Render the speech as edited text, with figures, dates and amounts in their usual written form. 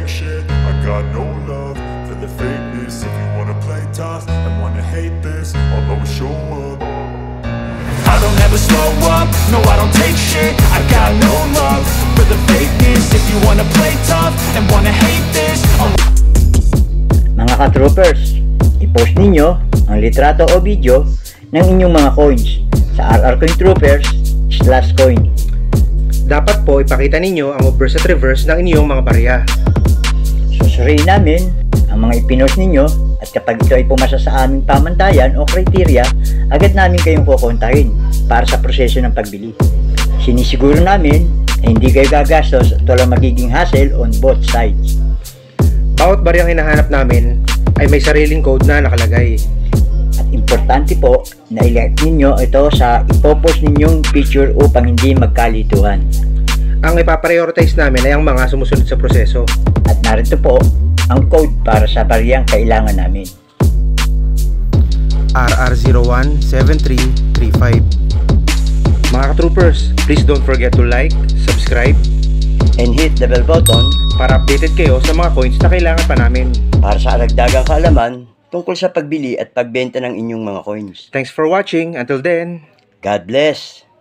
take shit. I got no love for the fakeness. If you wanna play tough and wanna hate this, I'll always show up. I don't ever slow up, no I don't take shit. I got no love for the fakeness. If you wanna play tough and wanna hate this, Mga ka-troopers, i-post ninyo ang litrato o video ng inyong mga coins sa rrcointroopers/coin. Dapat po ipakita ninyo ang obverse at reverse ng inyong mga barya. Susuriin namin ang mga ipinost ninyo at kapag ito ay pumasa sa aming pamantayan o kriteria, agad namin kayong kukontahin para sa proseso ng pagbili. Sinisiguro namin na hindi kayo gagastos at walang magiging hassle on both sides. Bawat baryang hinahanap namin ay may sariling code na nakalagay. At importante po na ilike ninyo ito sa ipopost ninyong picture upang hindi magkalituhan. Ang ipaprioritize namin ay ang mga sumusunod sa proseso. At narito po ang code para sa baryang kailangan namin. RR017335. Mga ka-troopers, please don't forget to like, subscribe, And hit the bell button para updated kayo sa mga coins na kailangan pa namin. para sa aragdagang kaalaman tungkol sa pagbili at pagbenta ng inyong mga coins. Thanks for watching. Until then, God bless!